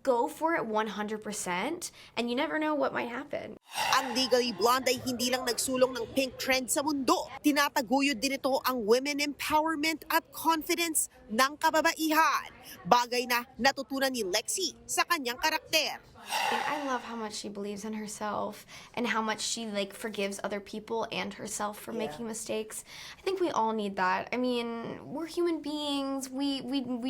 go for it 100%, and you never know what might happen. Ang Legally Blonde ay hindi lang nagsulong ng pink trend sa mundo. Tinataguyod din ito ang women empowerment at confidence ng kababaihan. Bagay na natutunan ni Lexi sa kanyang karakter. I love how much she believes in herself and how much she forgives other people and herself for making mistakes. I think we all need that. I mean, we're human beings. We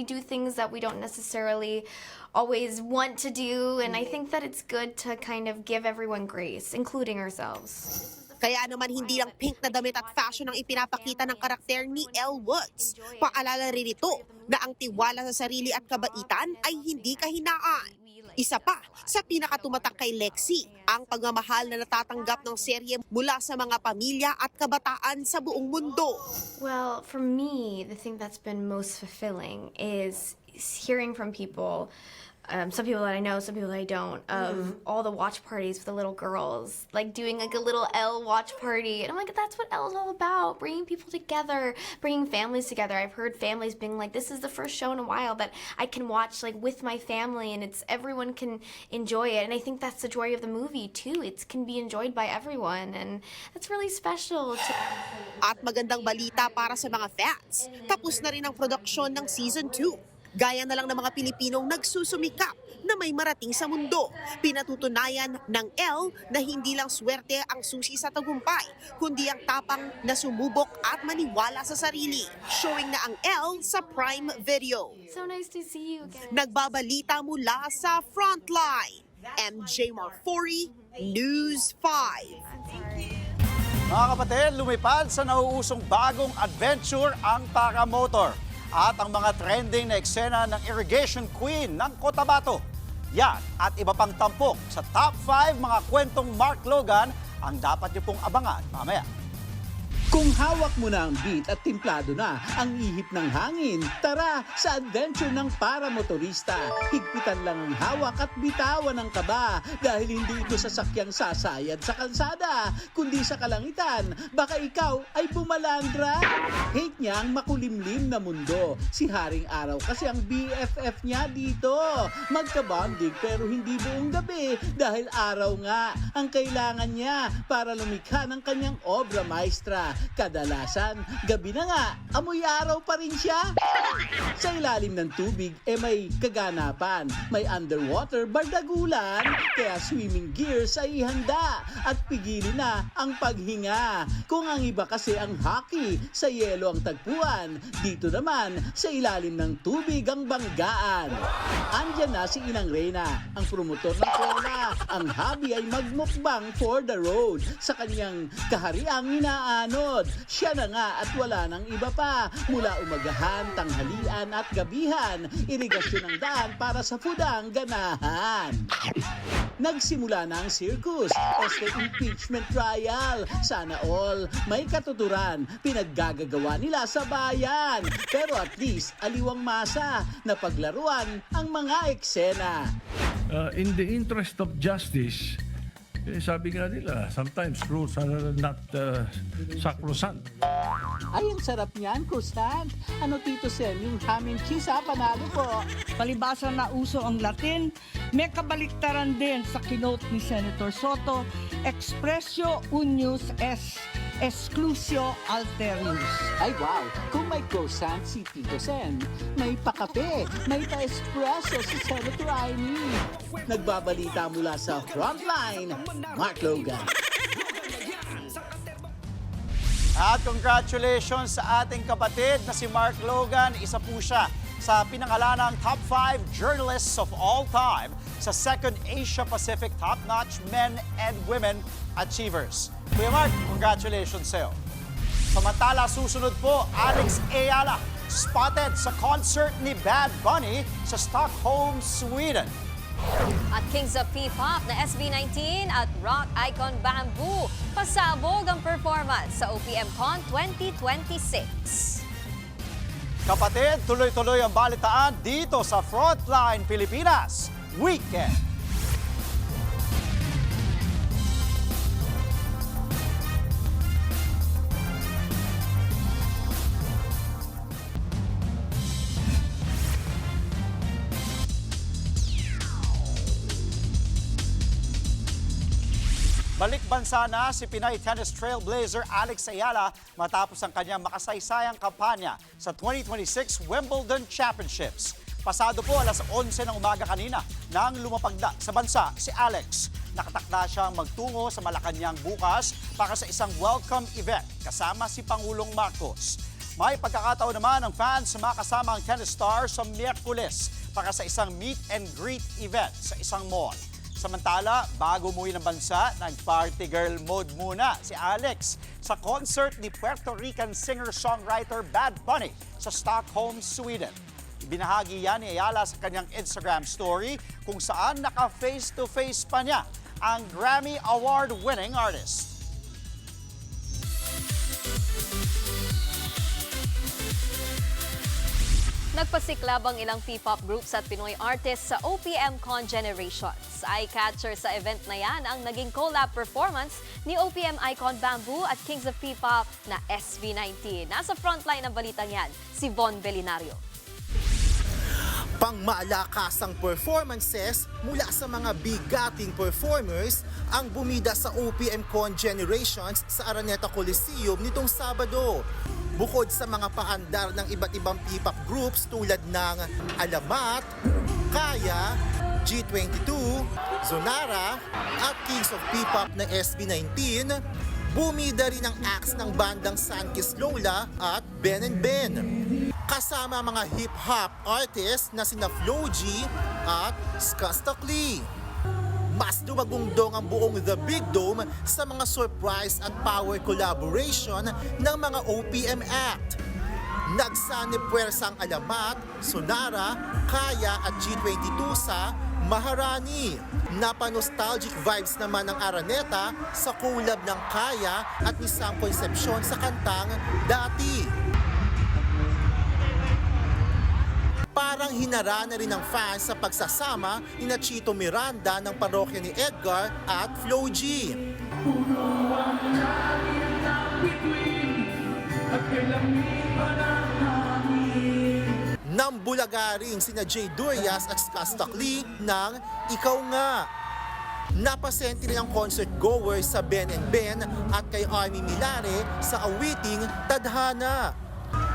do things that we don't necessarily always want to do, and I think that it's good to kind of give everyone grace, including ourselves. Kaya naman hindi lang pink na damit at fashion ang ipinapakita ng karakter ni Elle Woods. Paalala rin ito na ang tiwala sa sarili at kabaitan ay hindi kahinaan. Isa pa sa pinakatumatak kay Lexi, ang pagmamahal na natatanggap ng serye mula sa mga pamilya at kabataan sa buong mundo. Well, for me, the thing that's been most fulfilling is hearing from people, some people that I know, some people that I don't, of all the watch parties with the little girls, doing a little Elle watch party. And I'm like, that's what Elle's all about, bringing people together, bringing families together. I've heard families being like, this is the first show in a while that I can watch with my family, and everyone can enjoy it. And I think that's the joy of the movie too. It can be enjoyed by everyone, and that's really special. At magandang balita para sa mga fans, tapos na rin ang produksyon ng Season 2. Gaya na lang ng mga Pilipinong nagsusumikap na may marating sa mundo. Pinatutunayan ng Elle na hindi lang swerte ang susi sa tagumpay, kundi ang tapang na sumubok at maniwala sa sarili. Showing na ang Elle sa Prime Video. So nice to see you again. Nagbabalita mula sa Frontline. MJ Marfori, News 5. Mga kapatid, lumipad sa nauusong bagong adventure ang Paramotor at ang mga trending na eksena ng Irrigation Queen ng Cotabato. Yan at iba pang tampok sa top 5 mga kwentong Mark Logan ang dapat niyo pong abangan mamaya. Kung hawak mo na ang beat at timplado na ang ihip ng hangin, tara sa adventure ng paramotorista. Higpitan lang ang hawak at bitawan ang kaba dahil hindi ito sasakyang sasayad sa kalsada, kundi sa kalangitan. Baka ikaw ay bumalandra. Hate niya ang makulimlim na mundo. Si Haring Araw kasi ang BFF niya dito. Magka-bonding pero hindi buong gabi dahil araw nga ang kailangan niya para lumikha ng kanyang obra maestra. Kadalasan, gabi na nga, amoy araw pa rin siya. Sa ilalim ng tubig, may kaganapan. May underwater bardagulan, kaya swimming gears ay ihanda at pigilin na ang paghinga. Kung ang iba kasi ang hockey, sa yelo ang tagpuan, dito naman sa ilalim ng tubig ang banggaan. Andyan na si Inang Reyna, ang promotor ng Kuwela. Ang hobby ay magmukbang for the road. Sa kanyang kahariang inaanod. susunod. Siya na nga at wala nang iba pa. Mula umagahan, tanghalian at gabihan, irigasyon ng daan para sa pudang ganahan. Nagsimula na ang circus, impeachment trial. Sana all may katuturan, pinaggagagawa nila sa bayan. Pero at least aliwang masa na paglaruan ang mga eksena. In the interest of justice, sabi nga nila, sometimes rules are not sacrosanct. Ay, ang sarap niyan, croissant. Ano, Tito Sen, yung ham and cheese, panalo po. Palibasa na uso ang Latin, may kabaliktaran din sa kinote ni Senator Soto, expressio unius est exclusio alterius. Ay, wow! Kung may croissant si Tito Sen, may pakape, may pa-espresso si Senator Amy. Nagbabalita mula sa Frontline, Mark Logan. At congratulations sa ating kapatid na si Mark Logan. Isa po siya sa pinangalanang top 5 journalists of all time sa second Asia-Pacific top-notch men and women achievers. Kuya Mark, congratulations sa'yo. Samantala, susunod po, Alex Ayala, spotted sa concert ni Bad Bunny sa Stockholm, Sweden. At Kings of P-Pop na SB19 at rock icon Bamboo, pasabog ang performance sa OPM Con 2026. Kapatid, tuloy-tuloy ang balitaan dito sa Frontline Pilipinas Weekend. Balik bansa na si Pinay tennis trailblazer Alex Ayala matapos ang kanyang makasaysayang kampanya sa 2026 Wimbledon Championships. Pasado po alas 11 ng umaga kanina nang lumapagda sa bansa si Alex. Nakatakda siyang magtungo sa Malacanang bukas para sa isang welcome event kasama si Pangulong Marcos. May pagkakataon naman ang fans na makasama ang tennis star sa Miyerkules para sa isang meet and greet event sa isang mall. Samantala, bago umuwi ng bansa, nag-party girl mode muna si Alex sa concert ni Puerto Rican singer-songwriter Bad Bunny sa Stockholm, Sweden. Ibinahagi yan ni Ayala sa kanyang Instagram story kung saan naka-face-to-face pa niya ang Grammy Award-winning artist. Nagpasiklab ang ilang P-pop groups at Pinoy artists sa OPM Con Generations. Eye-catcher sa event na yan ang naging collab performance ni OPM icon Bamboo at Kings of P-pop na SB19. Nasa frontline ng balitang yan, si Von Belinario. Pangmalakasang performances mula sa mga bigating performers ang bumida sa OPM Con Generations sa Araneta Coliseum nitong Sabado. Bukod sa mga paandar ng iba't ibang P-pop groups tulad ng Alamat, Kaya, G22, Zonara at Kings of P-pop na SB19, bumida rin ang acts ng bandang Sankis Lola at Ben and Ben. Kasama mga hip-hop artists na sina Flo G at Skastakli. Mas dumagungdong ang buong The Big Dome sa mga surprise at power collaboration ng mga OPM act. Nagsanipwersa ang Alamat, Sonara, Kaya at G22 sa Maharani. Napa-nostalgic vibes naman ng Araneta sa collab ng Kaya at ni Sam Concepcion sa kantang Dati. Parang hinara na rin ng fans sa pagsasama ni Chito Miranda ng parokya ni Edgar at Flo G. Nambulaga rin sina Jay Durias at Skastakli ng Ikaw Nga. Napasenti rin ang concert goers sa Ben and Ben at kay Army Milare sa awiting Tadhana.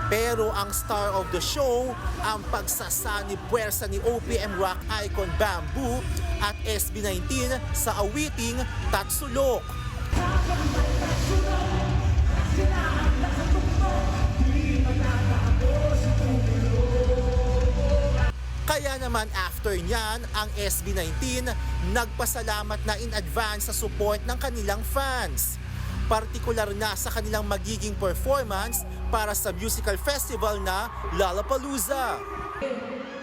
Pero ang star of the show, ang pagsasani-pwersa ni OPM rock icon Bamboo at SB19 sa awiting Tatsulok. Kaya naman after niyan, ang SB19 nagpasalamat na in advance sa support ng kanilang fans. partikular na sa kanilang magiging performance para sa musical festival na Lollapalooza.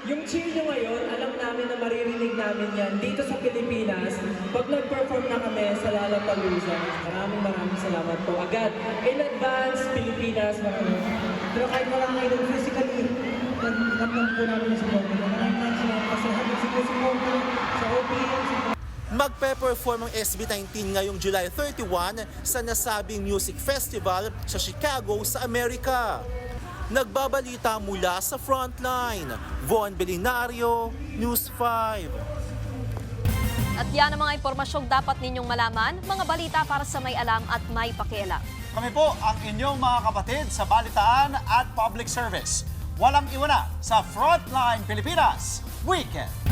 Yung cheer nyo ngayon, alam namin na maririnig namin yan dito sa Pilipinas pag nag-perform na kami sa Lollapalooza. Maraming salamat po. Agad, in advance, Pilipinas, pero kahit wala kayo physically, nagkamang po namin sa mga maraming salamat kasi habang support sa OPM. Magpe-perform ang SB19 ngayong July 31 sa nasabing music festival sa Chicago sa Amerika. Nagbabalita mula sa Frontline, Von Belinario, News 5. At yan ang mga impormasyong dapat ninyong malaman, mga balita para sa may alam at may pakialam. Kami po ang inyong mga kapatid sa Balitaan at Public Service. Walang iwana sa Frontline Pilipinas Weekend.